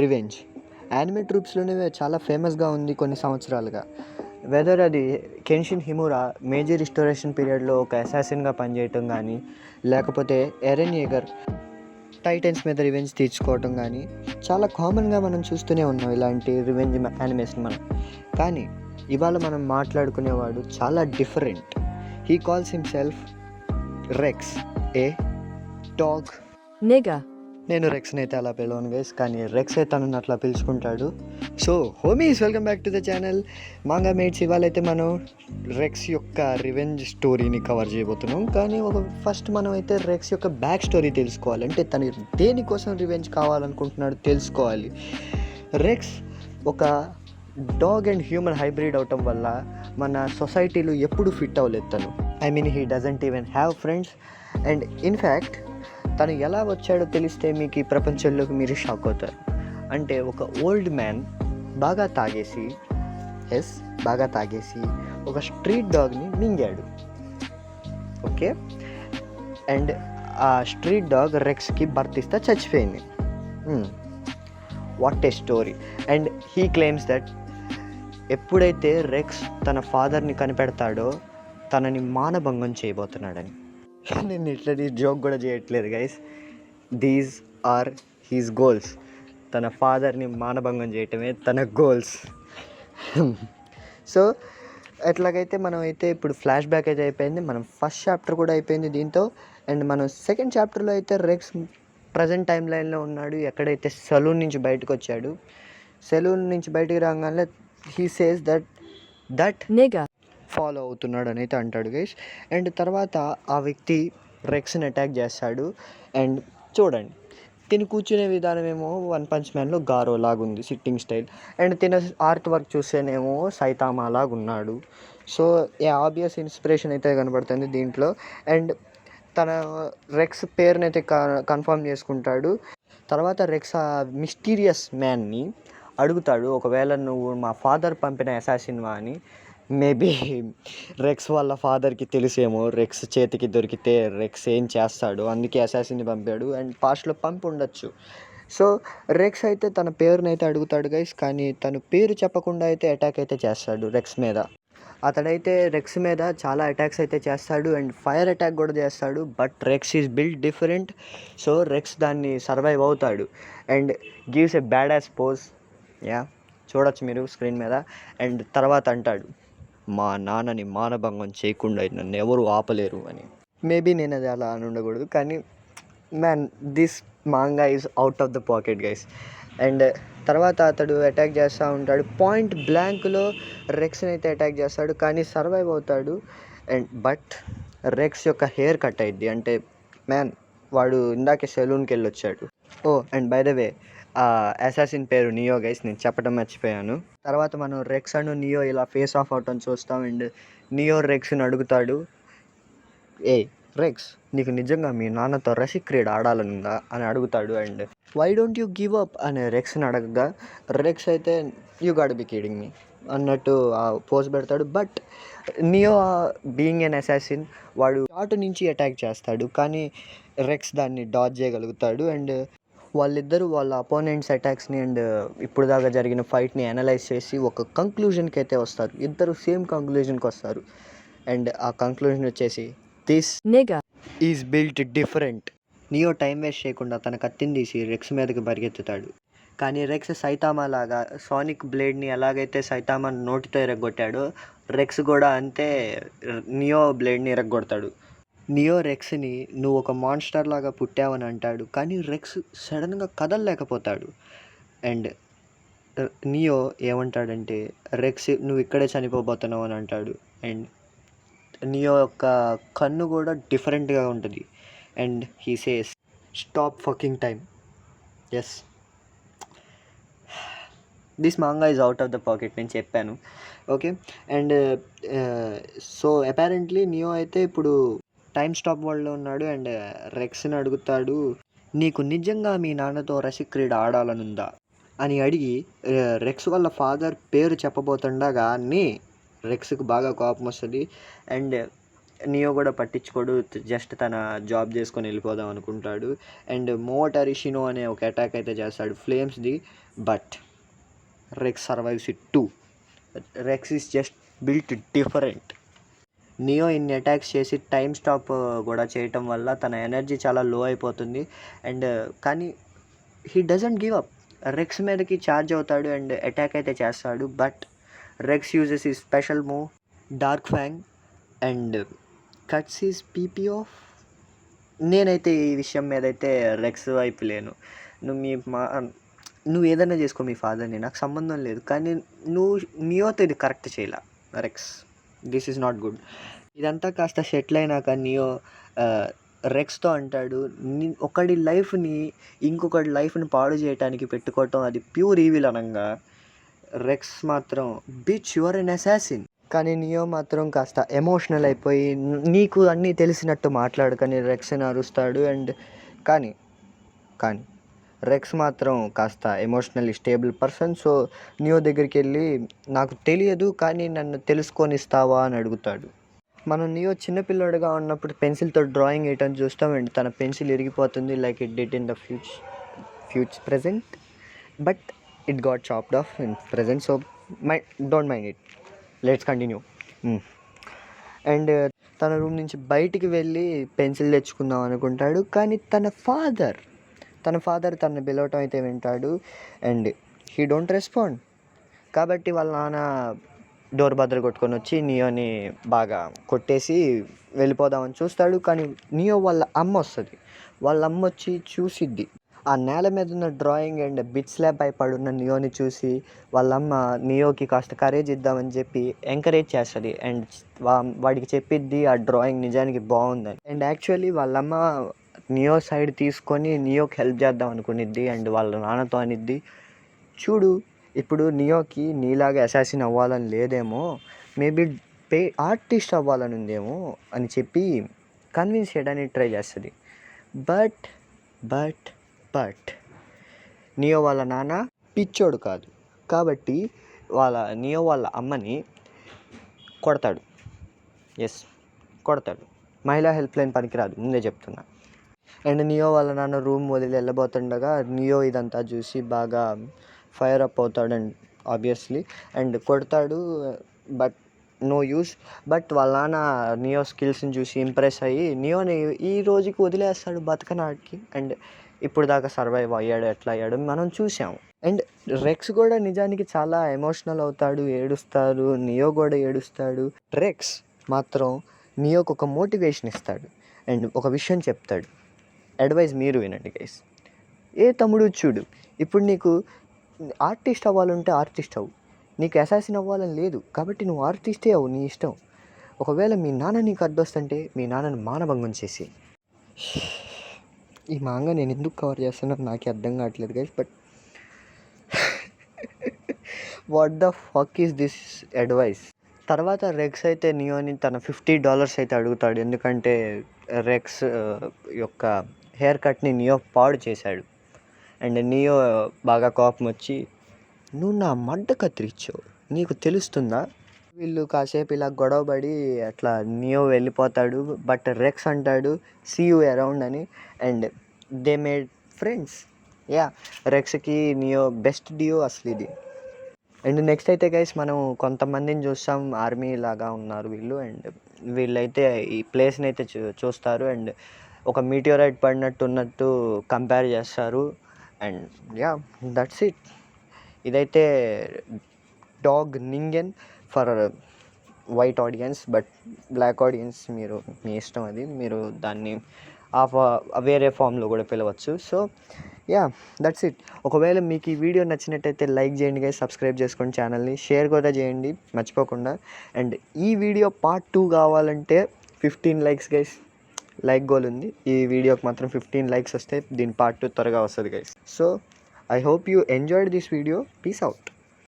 Revenge anime ట్రూప్స్లోనే చాలా ఫేమస్గా ఉంది కొన్ని సంవత్సరాలుగా. వెదర్ అది కెన్షిన్ హిమురా మేజీ రిస్టోరేషన్ పీరియడ్లో ఒక అసాసిన్గా పనిచేయటం కానీ, లేకపోతే ఎరెన్ ఏగర్ టైటన్స్ మీద రివెంజ్ తీర్చుకోవటం కానీ చాలా కామన్గా మనం చూస్తూనే ఉన్నాం ఇలాంటి రివెంజ్ యానిమేషన్ మనం. కానీ ఇవాళ మనం మాట్లాడుకునేవాడు చాలా different. He calls himself rex, A dog nigger, నేను రెక్స్ని అయితే అలా పిలవను గైస్, కానీ రెక్స్ అయితే తనని అట్లా పిలుచుకుంటాడు. So homies, welcome back to the channel manga mates. ఇవాళ అయితే మనం రెక్స్ యొక్క రివెంజ్ స్టోరీని కవర్ చేయబోతున్నాం. కానీ ఫస్ట్ మనం అయితే రెక్స్ యొక్క బ్యాక్ స్టోరీ తెలుసుకోవాలి. అంటే తను దేనికోసం రివెంజ్ కావాలనుకుంటున్నాడు తెలుసుకోవాలి. రెక్స్ ఒక డాగ్ అండ్ హ్యూమన్ హైబ్రిడ్ అవటం వల్ల మన సొసైటీలో ఎప్పుడు ఫిట్ అవ్వలేదు తను. I mean he doesn't even have friends. And in fact తను ఎలా వచ్చాడో తెలిస్తే మీకు ఈ ప్రపంచంలోకి మీరు షాక్ అవుతారు. అంటే ఒక ఓల్డ్ మ్యాన్ బాగా తాగేసి ఒక స్ట్రీట్ డాగ్ని మింగాడు. ఓకే, అండ్ ఆ స్ట్రీట్ డాగ్ రెక్స్కి బర్తిస్తే చచ్చిపోయింది. What a story. And he claims that ఎప్పుడైతే రెక్స్ తన ఫాదర్ని కనిపెడతాడో తనని మానభంగం చేయబోతున్నాడని. నేను ఇట్లా జోక్ కూడా చేయట్లేదు guys, these are his goals. తన ఫాదర్ని మానభంగం చేయటమే తన గోల్స్. సో ఎట్లాగైతే మనం అయితే ఇప్పుడు ఫ్లాష్ బ్యాక్ అయితే అయిపోయింది, మనం ఫస్ట్ చాప్టర్ కూడా అయిపోయింది దీంతో. అండ్ మనం సెకండ్ చాప్టర్లో అయితే రెక్స్ ప్రజెంట్ టైం లైన్లో ఉన్నాడు. ఎక్కడైతే సెలూన్ నుంచి బయటకు వచ్చాడు, సెలూన్ నుంచి బయటకు రాగానే he says that nigger, follow అవుతున్నాడు అని అయితే అంటాడు గైస్. అండ్ తర్వాత ఆ వ్యక్తి రెక్స్ని అటాక్ చేస్తాడు. అండ్ చూడండి, తిని కూర్చునే విధానం ఏమో వన్ పంచ్ మ్యాన్లో గారో లాగుంది సిట్టింగ్ స్టైల్. అండ్ తిన ఆర్ట్ వర్క్ చూస్తేనేమో సైతామా లాగా ఉన్నాడు. సో ఏ ఆబ్వియస్ ఇన్స్పిరేషన్ అయితే కనబడుతుంది దీంట్లో. అండ్ తన రెక్స్ పేరుని అయితే కన్ఫర్మ్ చేసుకుంటాడు. తర్వాత రెక్స్ ఆ మిస్టీరియస్ మ్యాన్ని అడుగుతాడు, ఒకవేళ నువ్వు మా ఫాదర్ పంపిన అసాసిన్వా అని. మేబీ రెక్స్ వాళ్ళ ఫాదర్కి తెలిసేమో రెక్స్ చేతికి దొరికితే రెక్స్ ఏం చేస్తాడు, అందుకే అసాసిన్ని పంపాడు. అండ్ పాస్ట్లో పంపి ఉండొచ్చు. సో రెక్స్ అయితే తన పేరుని అయితే అడుగుతాడు గైస్, కానీ తను పేరు చెప్పకుండా అయితే అటాక్ అయితే చేస్తాడు రెక్స్ మీద. అతడైతే రెక్స్ మీద చాలా అటాక్స్ అయితే చేస్తాడు అండ్ ఫైర్ అటాక్ కూడా చేస్తాడు. But rex is build different. So rex దాన్ని సర్వైవ్ అవుతాడు and gives a bad as pose. చూడొచ్చు మీరు స్క్రీన్ మీద. అండ్ తర్వాత అంటాడు, మా నాన్నని మానభంగం చేయకుండా నన్ను ఎవరు ఆపలేరు అని. మేబీ నేను అది అలా అని ఉండకూడదు, కానీ man this manga is out of the pocket guys. And తర్వాత అతడు అటాక్ చేస్తూ ఉంటాడు. పాయింట్ బ్లాంక్లో రెక్స్ని అయితే అటాక్ చేస్తాడు, కానీ సర్వైవ్ అవుతాడు. అండ్ బట్ రెక్స్ యొక్క హెయిర్ కట్ అయింది. అంటే మ్యాన్ వాడు ఇందాకే సెలూన్కి వెళ్ళి వచ్చాడు. And by the way assassin పేరు నియో గైస్, నేను చెప్పడం మర్చిపోయాను. తర్వాత మనం రెక్స్ అండ్ నియో ఇలా ఫేస్ ఆఫ్ అవటం చూస్తాం. అండ్ నియో రెక్స్ని అడుగుతాడు, రెక్స్, నీకు నిజంగా మీ నాన్నతో రసిక్ క్రీడ ఆడాలనుందా అని అడుగుతాడు. And why don't you give up అని రెక్స్ని అడగగా రెక్స్ అయితే you got be kidding me అన్నట్టు పోజ్ పెడతాడు. But Neo being an assassin వాడు షార్ట్ నుంచి అటాక్ చేస్తాడు, కానీ రెక్స్ దాన్ని డాజ్ చేయగలుగుతాడు. అండ్ వాళ్ళిద్దరూ వాళ్ళ అపోనెంట్స్ అటాక్స్ని అండ్ ఇప్పుడు దాకా జరిగిన ఫైట్ని అనలైజ్ చేసి ఒక కంక్లూజన్కి అయితే వస్తారు. ఇద్దరు సేమ్ కంక్లూజన్కి వస్తారు. అండ్ ఆ కంక్లూజన్ వచ్చేసి this nigger, is built different. Neo time waste చేయకుండా తన కత్తిని తీసి రెక్స్ మీదకి పరిగెత్తుతాడు. కానీ రెక్స్ సైతామా లాగా సానిక్ బ్లేడ్ని ఎలాగైతే సైతామా నోటితో ఎరగొట్టాడో రెక్స్ కూడా అంతే నియో బ్లేడ్ని ఎరగొడతాడు. నియో రెక్స్ని నువ్వు ఒక మాన్స్టర్ లాగా పుట్టావని అంటాడు, కానీ రెక్స్ సడన్గా కదలలేకపోతాడు. అండ్ నియో ఏమంటాడంటే, రెక్స్ నువ్వు ఇక్కడే చనిపోబోతున్నావు అని అంటాడు. అండ్ నియో యొక్క కన్ను కూడా డిఫరెంట్గా ఉంటుంది. And he says stop fucking time. Yes, this manga is out of the pocket, నేను చెప్పాను. Okay, and so apparently Neo అయితే ఇప్పుడు టైం స్టాప్ వరల్డ్లో ఉన్నాడు. అండ్ రెక్స్ని అడుగుతాడు, నీకు నిజంగా మీ నాన్నతో రసిక్ క్రీడ ఆడాలనుందా అని అడిగి రెక్స్ వాళ్ళ ఫాదర్ పేరు చెప్పబోతుండగానే రెక్స్కి బాగా కోపం వస్తుంది. అండ్ నియో కూడా పట్టించుకోడు, జస్ట్ తన జాబ్ చేసుకొని వెళ్ళిపోదాం అనుకుంటాడు. అండ్ మోటారిషినో అనే ఒక అటాక్ అయితే చేస్తాడు ఫ్లేమ్స్ది, but Rex survives it too. Rex is just built different. Neo ఇన్ని అటాక్స్ చేసి టైం స్టాప్ కూడా చేయటం వల్ల తన ఎనర్జీ చాలా లో అయిపోతుంది. అండ్ కానీ he doesn't give up. Rex మీదకి ఛార్జ్ అవుతాడు అండ్ అటాక్ అయితే చేస్తాడు. బట్ రెక్స్ యూజెస్ ఈ special move dark FANG and cuts is PP of. నేనైతే ఈ విషయం మీద అయితే రెక్స్ వైపు లేను. నువ్వు ఏదైనా చేసుకో మీ ఫాదర్ని, నాకు సంబంధం లేదు. కానీ నువ్వు నియోతో ఇది కరెక్ట్ చేయలే rex. This is not good. ఇదంతా కాస్త సెటిల్ అయినాక నియో రెక్స్తో అంటాడు, ఒకడి లైఫ్ని ఇంకొకటి లైఫ్ని పాడు చేయడానికి పెట్టుకోవటం అది ప్యూర్ ఈవిల్ అనగా, రెక్స్ మాత్రం బిచ్ యువర్ ఎన్ అసాసిన్. కానీ నియో మాత్రం కాస్త ఎమోషనల్ అయిపోయి నీకు అన్నీ తెలిసినట్టు మాట్లాడుకొని రెక్స్ని అరుస్తాడు. అండ్ కానీ రెక్స్ మాత్రం కాస్త emotionally stable person. So neo దగ్గరికి వెళ్ళి నాకు తెలియదు కానీ నన్ను తెలుసుకొనిస్తావా అని అడుగుతాడు. మనం నియో చిన్నపిల్లడుగా ఉన్నప్పుడు పెన్సిల్తో డ్రాయింగ్ వేయటం చూస్తాం అండ్ తన పెన్సిల్ ఇరిగిపోతుంది like it did in the future present, but it got chopped off in present. So don't mind it, let's continue. And తన రూమ్ నుంచి బయటికి వెళ్ళి పెన్సిల్ తెచ్చుకుందాం అనుకుంటాడు. కానీ తన ఫాదర్ తనని పిలవటం అయితే వింటాడు అండ్ హీ డోంట్ రెస్పాండ్. కాబట్టి వాళ్ళ నాన్న డోర్ బద్దలు కొట్టుకొని వచ్చి నియోని బాగా కొట్టేసి వెళ్ళిపోదామని చూస్తాడు. కానీ నియో వాళ్ళ అమ్మ వస్తుంది. వాళ్ళ అమ్మ వచ్చి చూసిద్ది ఆ నేల మీద ఉన్న డ్రాయింగ్ అండ్ బిట్ స్లాబ్ పై పడున్న నియోని చూసి వాళ్ళమ్మ నియోకి కాస్త కరేజ్ ఇద్దామని చెప్పి ఎంకరేజ్ చేస్తుంది. అండ్ వాడికి చెప్పిద్ది ఆ డ్రాయింగ్ నిజానికి బాగుందని. అండ్ యాక్చువల్లీ వాళ్ళమ్మ నియో సైడ్ తీసుకొని నియోకి హెల్ప్ చేద్దాం అనుకునిద్ది. అండ్ వాళ్ళ నాన్నతో అనిద్ది, చూడు ఇప్పుడు నియోకి నీలాగా అసాసిన్ అవ్వాలని లేదేమో, మేబీ ఆర్టిస్ట్ అవ్వాలని ఉందేమో అని చెప్పి కన్విన్స్ చేయడానికి ట్రై చేస్తుంది. బట్ నియో వాళ్ళ నాన్న పిచ్చోడు కాదు కాబట్టి నియో వాళ్ళ అమ్మని కొడతాడు. కొడతాడు. మహిళా హెల్ప్ లైన్ పనికిరాదు, ముందే చెప్తున్నా. అండ్ నియో వాళ్ళ నాన్న రూమ్ వదిలి వెళ్ళబోతుండగా నియో ఇదంతా చూసి బాగా ఫైర్ అప్ అవుతాడు అండ్ ఆబ్వియస్లీ అండ్ కొడతాడు. But no use. బట్ వాళ్ళ నాన్న నియో స్కిల్స్ని చూసి ఇంప్రెస్ అయ్యి నియోని ఈ రోజుకి వదిలేస్తాడు బతకనాడికి. అండ్ ఇప్పుడు దాకా సర్వైవ్ అయ్యాడు, ఎట్లా అయ్యాడు మనం చూసాము. అండ్ రెక్స్ కూడా నిజానికి చాలా ఎమోషనల్ అవుతాడు, ఏడుస్తాడు. నియో కూడా ఏడుస్తాడు. రెక్స్ మాత్రం నియోకి ఒక మోటివేషన్ ఇస్తాడు అండ్ ఒక విషయం చెప్తాడు. అడ్వైస్ మీరు వినండి గైస్. ఏ తమ్ముడు చూడు, ఇప్పుడు నీకు ఆర్టిస్ట్ అవ్వాలంటే ఆర్టిస్ట్ అవ్వు, నీకు అసాసిన్ అవ్వాలని లేదు కాబట్టి నువ్వు ఆర్టిస్టే అవ్వు, నీ ఇష్టం. ఒకవేళ మీ నాన్న నీకు అడ్డొస్తుంటే మీ నాన్నని మానభంగం చేసి. ఈ మాంగా నేను ఎందుకు కవర్ చేస్తున్నాను నాకే అర్థం కావట్లేదు guys. But what the fuck is this advice. తర్వాత రెక్స్ అయితే నియోని తన $50 అయితే అడుగుతాడు. ఎందుకంటే రెక్స్ యొక్క హెయిర్ కట్ని నియో పాడు చేశాడు. అండ్ నియో బాగా కోపం వచ్చి, నువ్వు నా మడ్డ కత్తిరించావు, నీకు తెలుస్తుందా? వీళ్ళు కాసేపు ఇలా గొడవపడి అట్లా నియో వెళ్ళిపోతాడు. బట్ రెక్స్ అంటాడు సీ యూ అరౌండ్ అని. And they made friends. రెక్స్కి నియో బెస్ట్ డియో అసలు ఇది. అండ్ నెక్స్ట్ అయితే గైస్ మనం కొంతమందిని చూస్తాం, ఆర్మీ లాగా ఉన్నారు వీళ్ళు. అండ్ వీళ్ళైతే ఈ ప్లేస్ని అయితే చూస్తారు అండ్ ఒక మీటియోరైట్ పడినట్టు కంపేర్ చేస్తారు. And that's it. ఇదైతే డాగ్ నింగెన్ for white audience, but black audience మీరు మీ ఇష్టం, అది మీరు దాన్ని వేరే ఫామ్లో కూడా పిలవచ్చు. So that's it. ఒకవేళ మీకు ఈ వీడియో నచ్చినట్టయితే లైక్ చేయండి గైస్, సబ్స్క్రైబ్ చేసుకోండి ఛానల్ని, షేర్ కూడా చేయండి మర్చిపోకుండా. అండ్ ఈ వీడియో పార్ట్ 2 కావాలంటే 15 likes గైస్. లైక్ గోల్ ఉంది. ఈ వీడియోకి మాత్రం 15 likes వస్తే దీని పార్ట్ 2 త్వరగా వస్తుంది guys. So I hope you enjoyed this video. Peace out.